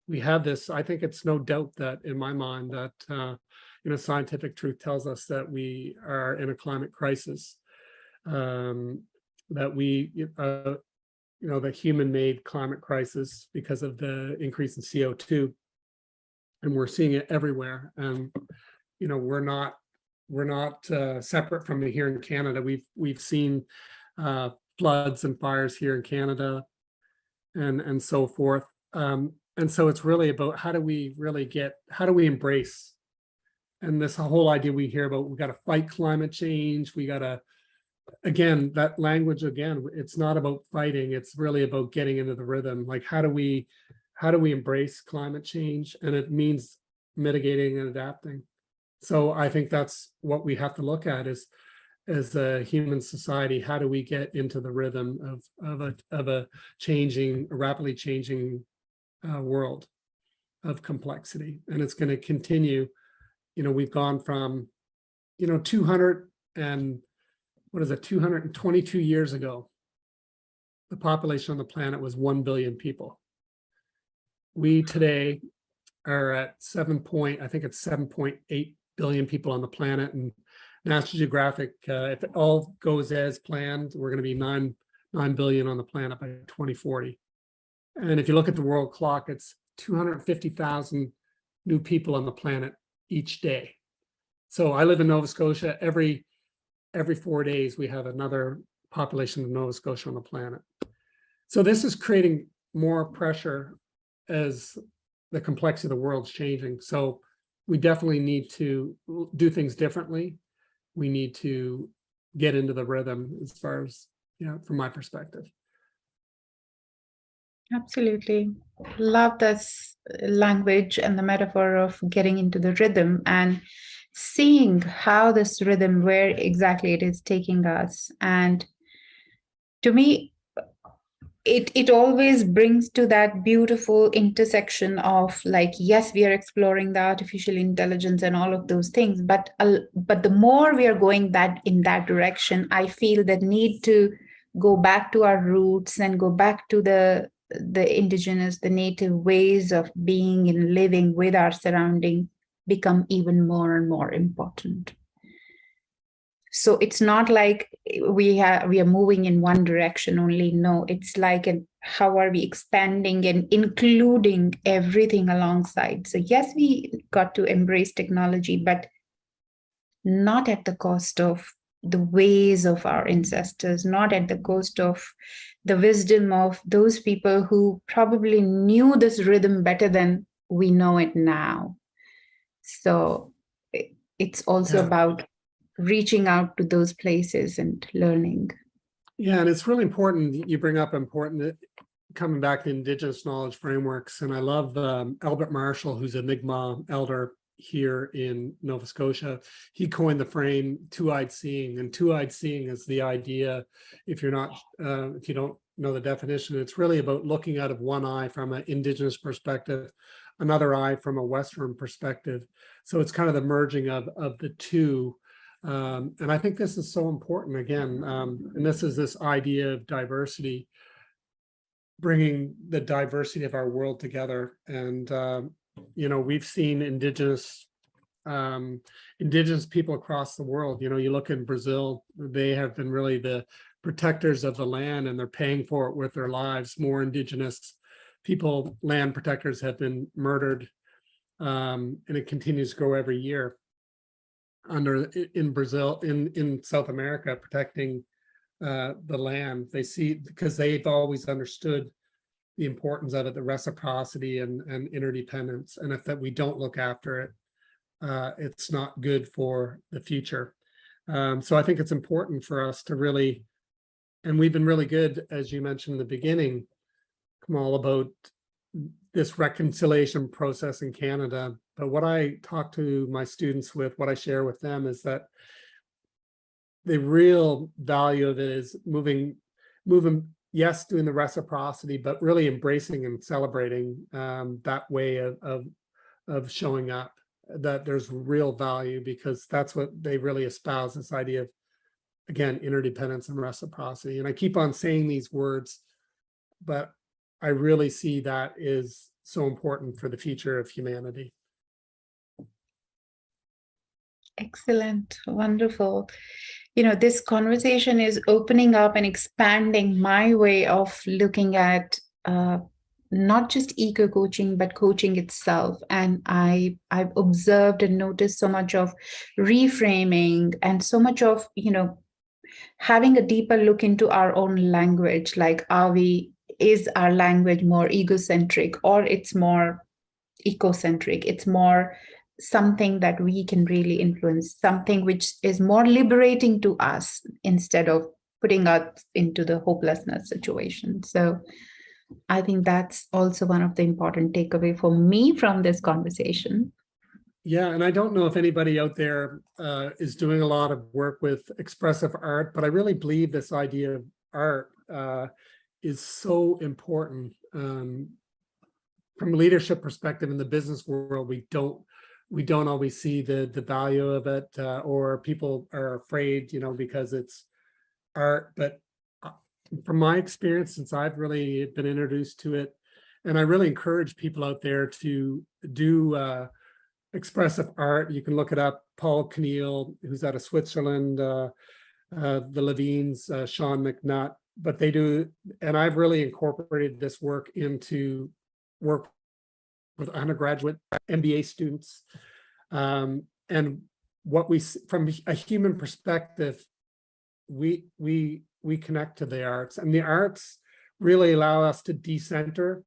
We have this, I think it's no doubt that in my mind that, scientific truth tells us that we are in a climate crisis. That we, the human-made climate crisis because of the increase in CO2, and we're seeing it everywhere. And we're not separate from it here in Canada. We've seen floods and fires here in Canada, and so forth. And so it's really about how do we embrace, and this whole idea we hear about, we got to fight climate change, we got to. Again, that language, it's not about fighting, it's really about getting into the rhythm. Like, how do we embrace climate change? And it means mitigating and adapting. So I think that's what we have to look at is, as a human society, how do we get into the rhythm of a rapidly changing world of complexity? And it's going to continue we've gone from, 200 and what is it, 222 years ago, the population on the planet was 1 billion people. We today are at I think it's 7.8 billion people on the planet. And National Geographic, if it all goes as planned, we're going to be 9 billion on the planet by 2040. And if you look at the world clock, it's 250,000 new people on the planet each day. So I live in Nova Scotia. Every 4 days, we have another population of Nova Scotia on the planet. So this is creating more pressure as the complexity of the world's changing. So we definitely need to do things differently. We need to get into the rhythm as far as, from my perspective. Absolutely. Love this language and the metaphor of getting into the rhythm and seeing how this rhythm, where exactly it is taking us. And to me, it always brings to that beautiful intersection of like, yes, we are exploring the artificial intelligence and all of those things, but the more we are going in that direction, I feel the need to go back to our roots and go back to the indigenous, the native ways of being and living with our surrounding become even more and more important. So it's not like we are moving in one direction only. No, it's like how are we expanding and including everything alongside. So yes, we got to embrace technology, but not at the cost of the ways of our ancestors, not at the cost of the wisdom of those people who probably knew this rhythm better than we know it now. So it's also about reaching out to those places and learning. Yeah, and it's really important. You bring up coming back to Indigenous knowledge frameworks. And I love Albert Marshall, who's a Mi'kmaq elder here in Nova Scotia. He coined the frame two-eyed seeing, and two-eyed seeing is the idea, if you don't know the definition, it's really about looking out of one eye from an Indigenous perspective, another eye from a Western perspective. So it's kind of the merging of the two. And I think this is so important again. And this is this idea of diversity, bringing the diversity of our world together. And, we've seen indigenous people across the world. You look in Brazil, they have been really the protectors of the land, and they're paying for it with their lives. More indigenous people, land protectors, have been murdered, and it continues to grow every year. In Brazil, in South America, protecting the land. They see, because they've always understood the importance of it, the reciprocity and interdependence. And if that we don't look after it, it's not good for the future. So I think it's important for us to really, and we've been really good, as you mentioned in the beginning, Komal, about this reconciliation process in Canada. But what I talk to my students with, what I share with them, is that the real value of it is moving, yes, doing the reciprocity, but really embracing and celebrating that way of showing up, that there's real value, because that's what they really espouse, this idea of, again, interdependence and reciprocity. And I keep on saying these words, but I really see that is so important for the future of humanity. Excellent. Wonderful. This conversation is opening up and expanding my way of looking at not just eco-coaching, but coaching itself. And I've observed and noticed so much of reframing and so much of, having a deeper look into our own language. Like, is our language more egocentric, or it's more ecocentric? It's more something that we can really influence, something which is more liberating to us instead of putting us into the hopelessness situation. So I think that's also one of the important takeaway for me from this conversation. Yeah, and I don't know if anybody out there is doing a lot of work with expressive art, but I really believe this idea of art is so important. From a leadership perspective in the business world, we don't we don't always see the value of it, or people are afraid, because it's art. But from my experience, since I've really been introduced to it, and I really encourage people out there to do expressive art. You can look it up. Paul Keneal, who's out of Switzerland, the Levines, Sean McNutt, but they do, and I've really incorporated this work into work with undergraduate MBA students. And what we, from a human perspective, we connect to the arts, and the arts really allow us to decenter.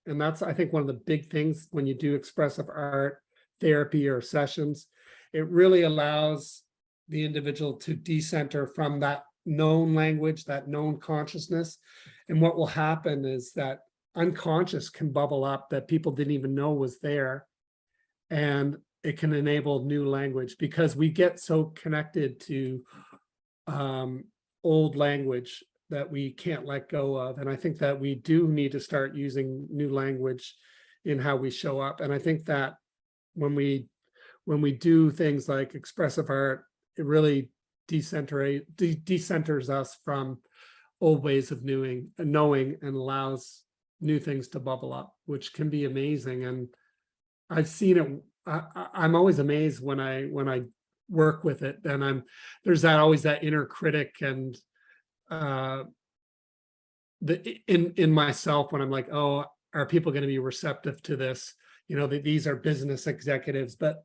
And that's, I think, one of the big things when you do expressive art therapy or sessions. It really allows the individual to decenter from that known language, that known consciousness. And what will happen is that unconscious can bubble up that people didn't even know was there. And it can enable new language, because we get so connected to old language that we can't let go of. And I think that we do need to start using new language in how we show up. And I think that when we do things like expressive art, it really decenters us from old ways of knowing and allows new things to bubble up, which can be amazing. And I've seen it. I'm always amazed when I work with it, and there's always that inner critic and in myself when I'm like, oh, are people going to be receptive to this? These are business executives, but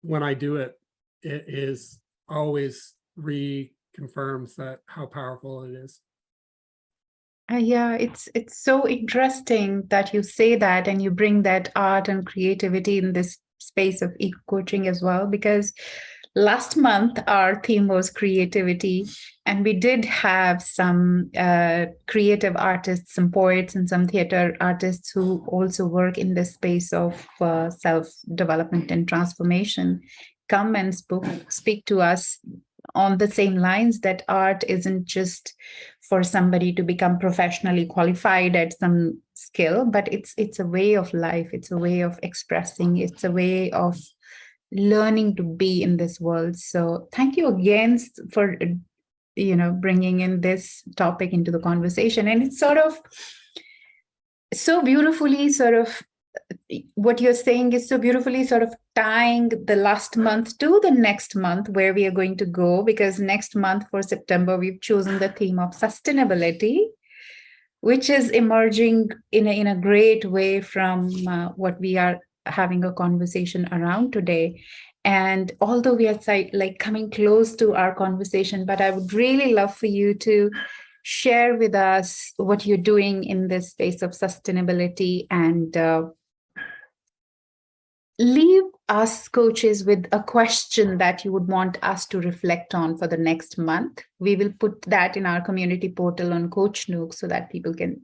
when I do it, it is always reconfirms that how powerful it is. Yeah, it's so interesting that you say that and you bring that art and creativity in this space of eco-coaching as well, because last month our theme was creativity, and we did have some creative artists, some poets and some theater artists who also work in this space of self-development and transformation come and speak to us on the same lines, that art isn't just for somebody to become professionally qualified at some skill, but it's a way of life, it's a way of expressing, it's a way of learning to be in this world. So thank you again for bringing in this topic into the conversation. And it's sort of so beautifully what you're saying is so beautifully sort of tying the last month to the next month where we are going to go, because next month for September, we've chosen the theme of sustainability, which is emerging in a great way from what we are having a conversation around today. And although we are coming close to our conversation, but I would really love for you to share with us what you're doing in this space of sustainability, and leave us coaches with a question that you would want us to reflect on for the next month. We will put that in our community portal on Coach Nook so that people can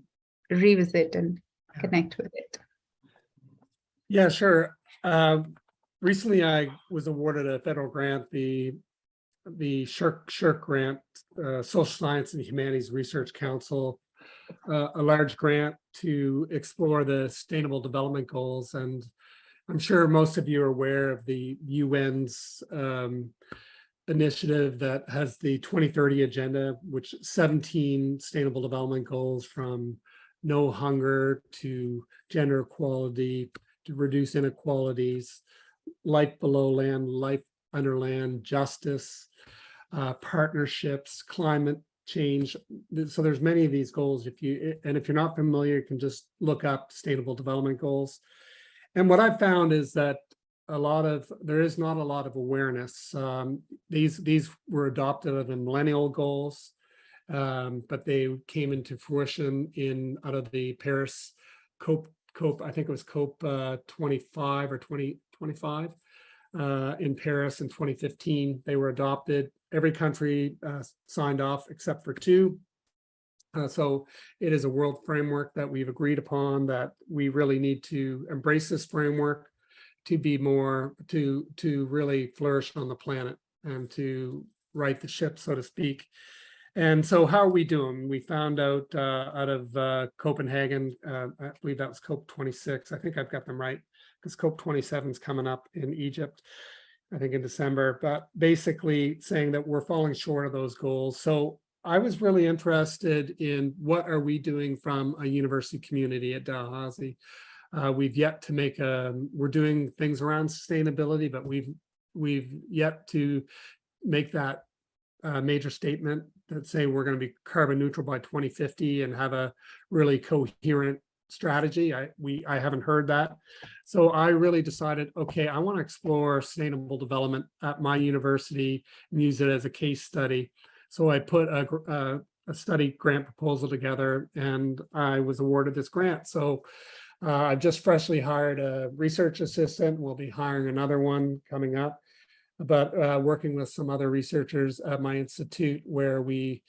revisit and connect with it. Yeah, sure. Recently, I was awarded a federal grant, the SHRC grant, Social Science and Humanities Research Council, a large grant to explore the Sustainable Development Goals. And I'm sure most of you are aware of the UN's initiative that has the 2030 agenda, which 17 Sustainable Development Goals, from no hunger to gender equality, to reduce inequalities, life below land, life under land, justice, partnerships, climate change. So there's many of these goals. If you're not familiar, you can just look up Sustainable Development Goals. And what I've found is that there is not a lot of awareness. These were adopted as the millennial goals, but they came into fruition out of the Paris COP, I think it was COP 25 or 2025 in Paris in 2015. They were adopted. Every country signed off except for 2. So it is a world framework that we've agreed upon, that we really need to embrace this framework to be more, to really flourish on the planet and to right the ship, so to speak. And so how are we doing? We found out of Copenhagen, I believe that was COP 26. I think I've got them right. because COP27 is coming up in Egypt, I think in December, but basically saying that we're falling short of those goals. So I was really interested in what are we doing from a university community at Dalhousie. We've yet to make we're doing things around sustainability, but we've yet to make that major statement that say we're going to be carbon neutral by 2050 and have a really coherent strategy. I haven't heard that. So I really decided, okay, I want to explore sustainable development at my university and use it as a case study. So I put a study grant proposal together and I was awarded this grant. So I've just freshly hired a research assistant. We'll be hiring another one coming up, but working with some other researchers at my institute where we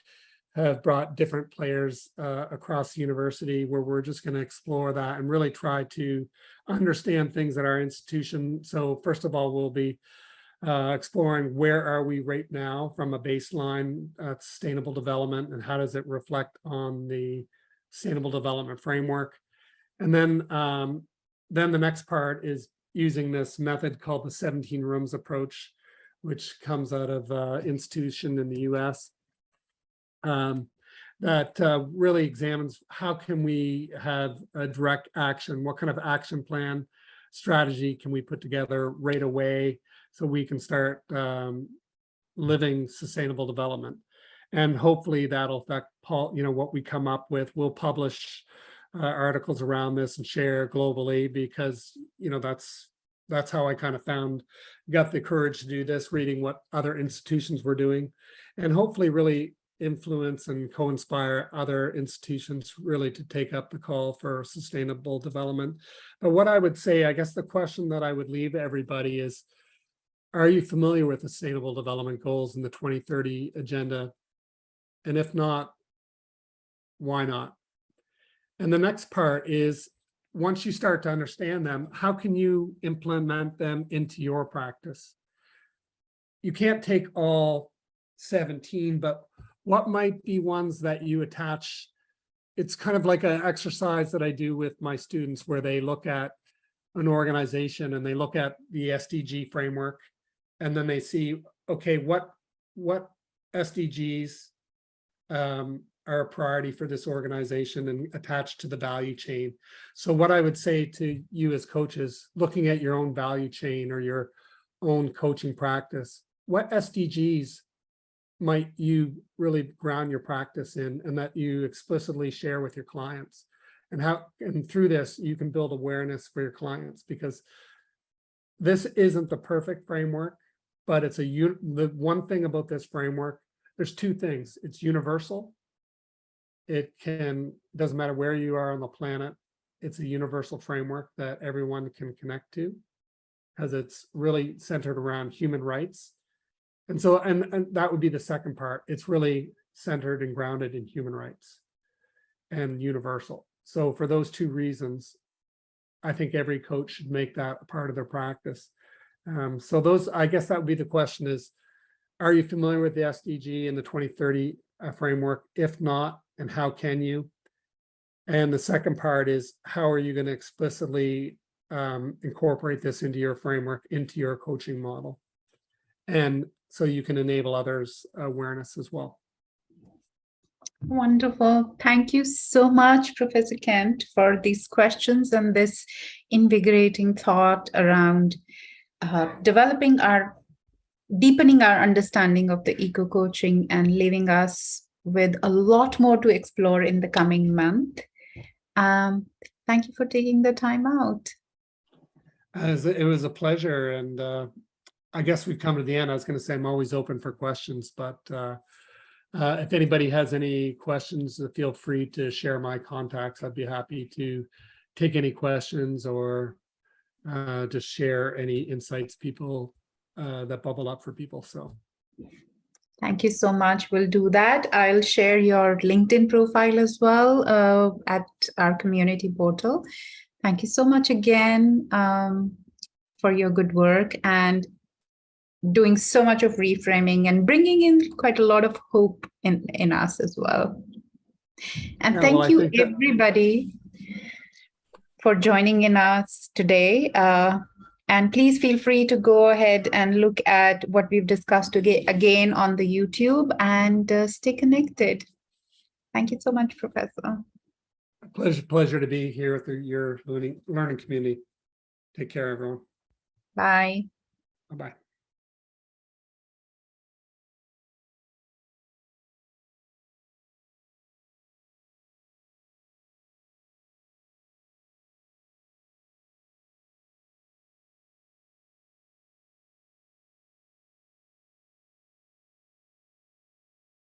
have brought different players across the university where we're just going to explore that and really try to understand things at our institution. So first of all, we'll be exploring where are we right now from a baseline sustainable development and how does it reflect on the sustainable development framework. And then the next part is using this method called the 17 rooms approach, which comes out of institution in the US. That really examines how can we have a direct action, what kind of action plan strategy can we put together right away so we can start living sustainable development. And hopefully that'll affect what we come up with. We'll publish articles around this and share globally because that's how I kind of got the courage to do this, reading what other institutions were doing, and hopefully really influence and co-inspire other institutions really to take up the call for sustainable development. But what I would say, I guess the question that I would leave everybody is, are you familiar with the Sustainable Development Goals in the 2030 agenda? And if not, why not? And the next part is, once you start to understand them, how can you implement them into your practice? You can't take all 17, but what might be ones that you attach? It's kind of like an exercise that I do with my students where they look at an organization and they look at the SDG framework and then they see, okay, what SDGs are a priority for this organization and attached to the value chain. So what I would say to you as coaches, looking at your own value chain or your own coaching practice, what SDGs might you really ground your practice in and that you explicitly share with your clients? And through this, you can build awareness for your clients, because this isn't the perfect framework, but it's the one thing about this framework, there's two things. It's universal. Doesn't matter where you are on the planet. It's a universal framework that everyone can connect to, because it's really centered around human rights. And so, and that would be the second part. It's really centered and grounded in human rights and universal. So for those two reasons, I think every coach should make that a part of their practice. So those, I guess that would be the question is, are you familiar with the SDG and the 2030 framework? If not, and how can you? And the second part is, how are you going to explicitly incorporate this into your framework, into your coaching model? And so you can enable others' awareness as well. Wonderful. Thank you so much, Professor Kent, for these questions and this invigorating thought around deepening our understanding of the eco-coaching and leaving us with a lot more to explore in the coming month. Thank you for taking the time out. It was a pleasure. And I guess we've come to the end. I was going to say I'm always open for questions, but if anybody has any questions, feel free to share my contacts. I'd be happy to take any questions or just share any insights that bubble up for people. So thank you so much. We'll do that. I'll share your LinkedIn profile as well at our community portal. Thank you so much again for your good work and doing so much of reframing and bringing in quite a lot of hope in us as well. And thank you, everybody. for joining in us today. And please feel free to go ahead and look at what we've discussed again on the YouTube and stay connected. Thank you so much, Professor. Pleasure to be here with your learning community. Take care, everyone. Bye. Bye-bye.